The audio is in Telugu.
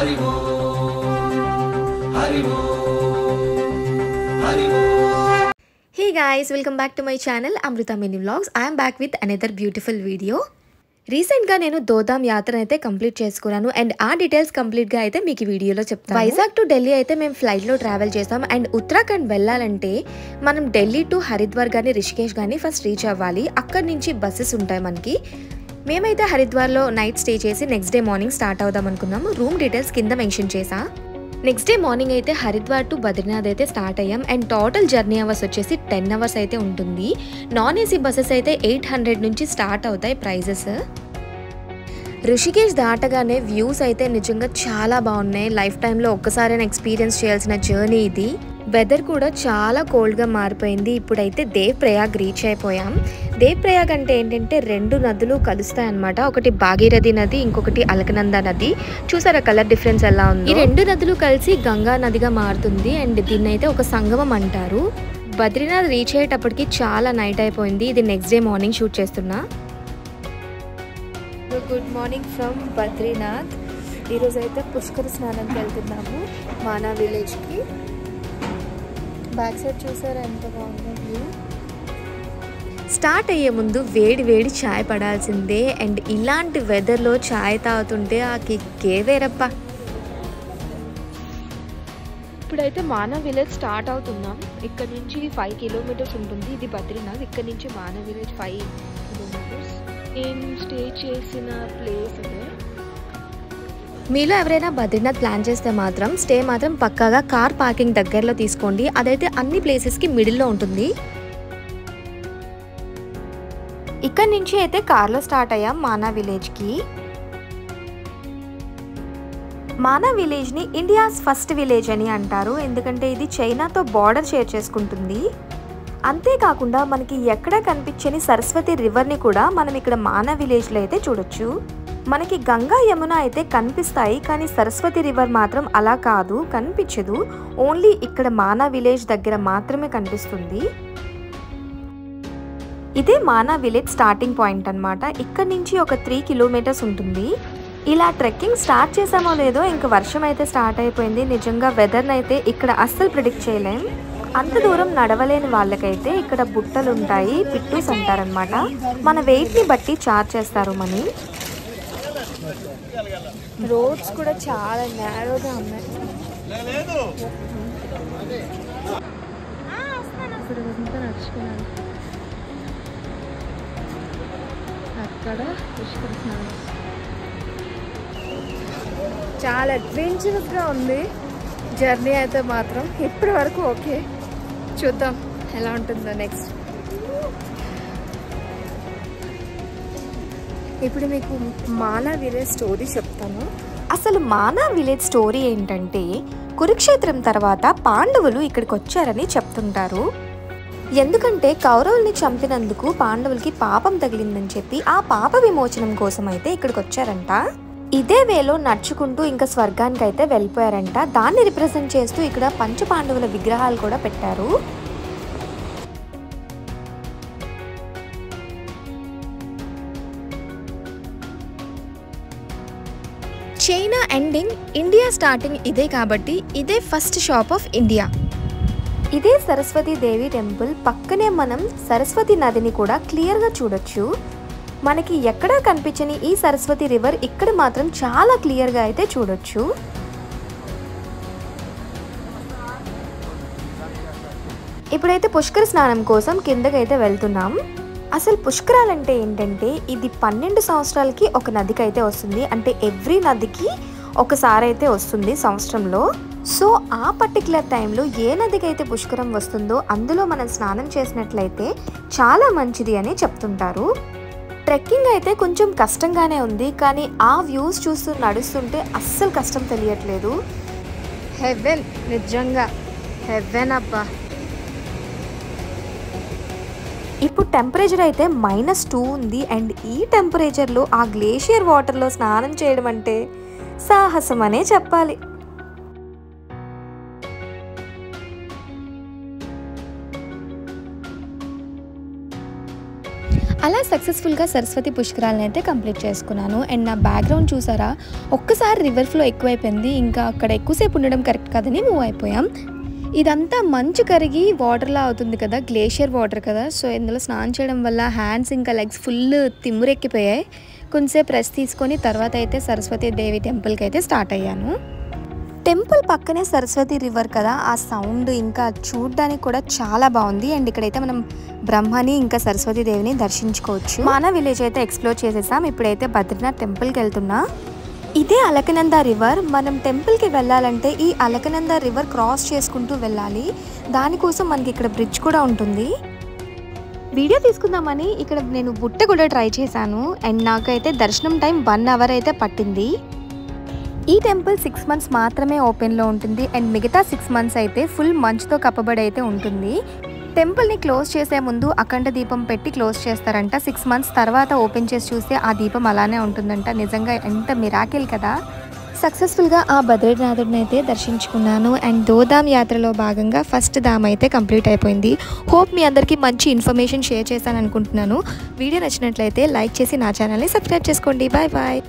హరివో హరివో హరివో. Hey guys, welcome back to my channel Amrita Mini Vlogs. I am back with another beautiful video. రీసెంట్గా నేను దోదాం యాత్ర అయితే కంప్లీట్ చేసుకున్నాను అండ్ ఆ డీటెయిల్స్ కంప్లీట్గా అయితే మీకు వీడియోలో చెప్తాను. వైజాగ్ టు ఢిల్లీ అయితే మేము ఫ్లైట్లో ట్రావెల్ చేస్తాం అండ్ ఉత్తరాఖండ్ వెళ్ళాలంటే మనం ఢిల్లీ టు హరిద్వార్ కానీ రిషికేష్ కానీ ఫస్ట్ రీచ్ అవ్వాలి. అక్కడి నుంచి బస్సెస్ ఉంటాయి మనకి. మేమైతే హరిద్వార్లో నైట్ స్టే చేసి నెక్స్ట్ డే మార్నింగ్ స్టార్ట్ అవుదాం అనుకున్నాము. రూమ్ డీటెయిల్స్ కింద మెన్షన్ చేసా. నెక్స్ట్ డే మార్నింగ్ అయితే హరిద్వార్ టు బద్రీనాథ్ అయితే స్టార్ట్ అయ్యాం అండ్ టోటల్ జర్నీ అవర్స్ వచ్చేసి 10 అవర్స్ అయితే ఉంటుంది. నాన్ ఏసీ బస్సెస్ అయితే 800 నుంచి స్టార్ట్ అవుతాయి ప్రైజెస్. రిషికేష్ దాటగానే వ్యూస్ అయితే నిజంగా చాలా బాగున్నాయి. లైఫ్ టైంలో ఒక్కసారైనా ఎక్స్పీరియన్స్ చేయాల్సిన జర్నీ ఇది. వెదర్ కూడా చాలా కోల్డ్గా మారిపోయింది. ఇప్పుడైతే దేవ్ ప్రయాగ్ రీచ్ అయిపోయాం. దేవ్ ప్రయాగ్ అంటే ఏంటంటే 2 నదులు కలుస్తాయన్నమాట. ఒకటి భాగీరథి నది, ఇంకొకటి అలకనంద నది. చూసారా కలర్ డిఫరెన్స్ ఎలా ఉంది? ఈ 2 నదులు కలిసి గంగా నదిగా మారుతుంది అండ్ దీన్ని అయితే ఒక సంగమం అంటారు. బద్రీనాథ్ రీచ్ అయ్యేటప్పటికి చాలా నైట్ అయిపోయింది. ఇది నెక్స్ట్ డే మార్నింగ్ షూట్ చేస్తున్నా. Good morning from Badrinath. ఈరోజు అయితే పుష్కర స్నానంకి వెళ్తున్నాము మానా విలేజ్కి. బ్యాక్ సైడ్ చూసారా ఎంత బాగుంది వ్యూ. స్టార్ట్ అయ్యే ముందు వేడి వేడి ఛాయ్ పడాల్సిందే అండ్ ఇలాంటి వెదర్లో ఛాయ్ తాగుతుంటే ఆ కిక్కే వేరప్ప. ఇప్పుడైతే మానా విలేజ్ స్టార్ట్ అవుతున్నాం. ఇక్కడ నుంచి 5 కిలోమీటర్స్ ఉంటుంది. ఇది బద్రీనాథ్. ఇక్కడ నుంచి మానా విలేజ్ 5 కిలోమీటర్స్. నేను స్టే చేసిన ప్లేస్ అదే. మీలో ఎవరైనా బద్రీనాథ్ ప్లాన్ చేస్తే మాత్రం స్టే మాత్రం పక్కాగా కార్ పార్కింగ్ దగ్గరలో తీసుకోండి. అదైతే అన్ని ప్లేసెస్కి మిడిల్లో ఉంటుంది. ఇక్కడ నుంచి అయితే కార్లో స్టార్ట్ అయ్యాం మానా విలేజ్కి. మానా విలేజ్ని ఇండియాస్ ఫస్ట్ విలేజ్ అని అంటారు. ఎందుకంటే ఇది చైనాతో బార్డర్ షేర్ చేసుకుంటుంది. అంతేకాకుండా మనకి ఎక్కడ కనిపించని సరస్వతి రివర్ని కూడా మనం ఇక్కడ మానా విలేజ్లో అయితే చూడొచ్చు. మనకి గంగా యమున అయితే కనిపిస్తాయి, కానీ సరస్వతి రివర్ మాత్రం అలా కాదు, కనిపించదు. ఓన్లీ ఇక్కడ మానా విలేజ్ దగ్గర మాత్రమే కనిపిస్తుంది. ఇదే మానా విలేజ్ స్టార్టింగ్ పాయింట్ అన్నమాట. ఇక్కడ నుంచి ఒక 3 కిలోమీటర్స్ ఉంటుంది. ఇలా ట్రెక్కింగ్ స్టార్ట్ చేసామో లేదో ఇంక వర్షం అయితే స్టార్ట్ అయిపోయింది. నిజంగా వెదర్ని అయితే ఇక్కడ అస్సలు ప్రిడిక్ట్ చేయలేం. అంత దూరం నడవలేని వాళ్ళకైతే ఇక్కడ బుట్టలు ఉంటాయి, పిట్టూస్ అంటారనమాట. మన వెయిట్ని బట్టి చార్జ్ చేస్తారు మనీ. రోడ్స్ కూడా చాలా నేరోగా ఉన్నాయి. నడుచుకున్నాను అక్కడ చాలా అడ్వెంచరస్గా ఉంది జర్నీ అయితే మాత్రం. ఇప్పటి వరకు ఓకే, చూద్దాం ఎలా ఉంటుందో నెక్స్ట్. ఇప్పుడు మీకు మానా విలేజ్ స్టోరీ చెప్తాను. అసలు మానా విలేజ్ స్టోరీ ఏంటంటే, కురుక్షేత్రం తర్వాత పాండవులు ఇక్కడికి వచ్చారని చెప్తుంటారు. ఎందుకంటే కౌరవుల్ని చంపినందుకు పాండవులకి పాపం తగిలిందని చెప్పి ఆ పాప విమోచనం కోసం అయితే ఇక్కడికి వచ్చారంట. ఇదే వేలో నడుచుకుంటూ ఇంకా స్వర్గానికి అయితే వెళ్ళిపోయారంట. దాన్ని రిప్రజెంట్ చేస్తూ ఇక్కడ పంచపాండవుల విగ్రహాలు కూడా పెట్టారు. చైనా ఎండింగ్, ఇండియా స్టార్టింగ్ ఇదే కాబట్టి ఇదే ఫస్ట్ షాప్ ఆఫ్ ఇండియా. ఇదే సరస్వతి దేవి టెంపుల్. పక్కనే మనం సరస్వతి నదిని కూడా క్లియర్గా చూడొచ్చు. మనకి ఎక్కడా కనిపించని ఈ సరస్వతి రివర్ ఇక్కడ మాత్రం చాలా క్లియర్గా అయితే చూడొచ్చు. ఇప్పుడైతే పుష్కర స్నానం కోసం కిందకైతే వెళ్తున్నాం. అసలు పుష్కరాలంటే ఏంటంటే, ఇది 12 సంవత్సరాలకి ఒక నదికి అయితే వస్తుంది. అంటే ఎవ్రీ నదికి ఒకసారి అయితే వస్తుంది సంవత్సరంలో. సో ఆ పర్టికులర్ టైంలో ఏ నదికి అయితే పుష్కరం వస్తుందో అందులో మనం స్నానం చేసినట్లయితే చాలా మంచిది అని చెప్తుంటారు. ట్రెక్కింగ్ అయితే కొంచెం కష్టంగానే ఉంది, కానీ ఆ వ్యూస్ చూస్తూ నడుస్తుంటే అస్సలు కష్టం తెలియట్లేదు. హెవెన్, నిజంగా హెవెన్ అబ్బా. ఇప్పుడు టెంపరేచర్ అయితే -2 ఉంది అండ్ ఈ టెంపరేచర్లో ఆ గ్లేషియర్ వాటర్లో స్నానం చేయడం అంటే సాహసం అనే చెప్పాలి. అలా సక్సెస్ఫుల్గా సరస్వతి పుష్కరాలను అయితే కంప్లీట్ చేసుకున్నాను. అండ్ నా బ్యాక్గ్రౌండ్ చూసారా, ఒక్కసారి రివర్ ఫ్లో ఎక్కువైపోయింది. ఇంకా అక్కడ ఎక్కువసేపు ఉండడం కరెక్ట్ కాదని మూవ్ అయిపోయాం. ఇదంతా మంచు కరిగి వాటర్లా అవుతుంది కదా, గ్లేషియర్ వాటర్ కదా. సో ఇందులో స్నానం చేయడం వల్ల హ్యాండ్స్ ఇంకా లెగ్స్ ఫుల్ తిమ్మురెక్కిపోయాయి. కొంచెంసేపు రెస్ట్ తీసుకొని తర్వాత అయితే సరస్వతి దేవి టెంపుల్కి అయితే స్టార్ట్ అయ్యాను. టెంపుల్ పక్కనే సరస్వతి రివర్ కదా, ఆ సౌండ్ ఇంకా చూడడానికి కూడా చాలా బాగుంది. అండ్ ఇక్కడైతే మనం బ్రహ్మని ఇంకా సరస్వతి దేవిని దర్శించుకోవచ్చు. మన విలేజ్ అయితే ఎక్స్ప్లోర్ చేసేసాం. ఇప్పుడైతే బద్రీనాథ్ టెంపుల్కి వెళ్తున్నా. ఇదే అలకనంద రివర్. మనం టెంపుల్కి వెళ్ళాలంటే ఈ అలకనంద రివర్ క్రాస్ చేసుకుంటూ వెళ్ళాలి. దానికోసం మనకి ఇక్కడ బ్రిడ్జ్ కూడా ఉంటుంది. వీడియో తీసుకుందామని ఇక్కడ నేను బుట్ట కూడా ట్రై చేశాను. అండ్ నాకైతే దర్శనం టైం 1 అవర్ అయితే పట్టింది. ఈ టెంపుల్ 6 మంత్స్ మాత్రమే ఓపెన్లో ఉంటుంది. అండ్ మిగతా 6 మంత్స్ అయితే ఫుల్ మంచుతో కప్పబడి అయితే ఉంటుంది. టెంపుల్ని క్లోజ్ చేసే ముందు అఖండ దీపం పెట్టి క్లోజ్ చేస్తారంట. 6 మంత్స్ తర్వాత ఓపెన్ చేసి చూస్తే ఆ దీపం అలానే ఉంటుందంట. నిజంగా ఎంత మిరాకిల్ కదా. సక్సెస్ఫుల్గా ఆ బద్రీనాథుడిని అయితే దర్శించుకున్నాను. అండ్ దోధామ్ యాత్రలో భాగంగా ఫస్ట్ ధామ్ అయితే కంప్లీట్ అయిపోయింది. హోప్ మీ అందరికీ మంచి ఇన్ఫర్మేషన్ షేర్ చేశాను అనుకుంటున్నాను. వీడియో నచ్చినట్లయితే లైక్ చేసి నా ఛానల్ని సబ్స్క్రైబ్ చేసుకోండి. Bye bye.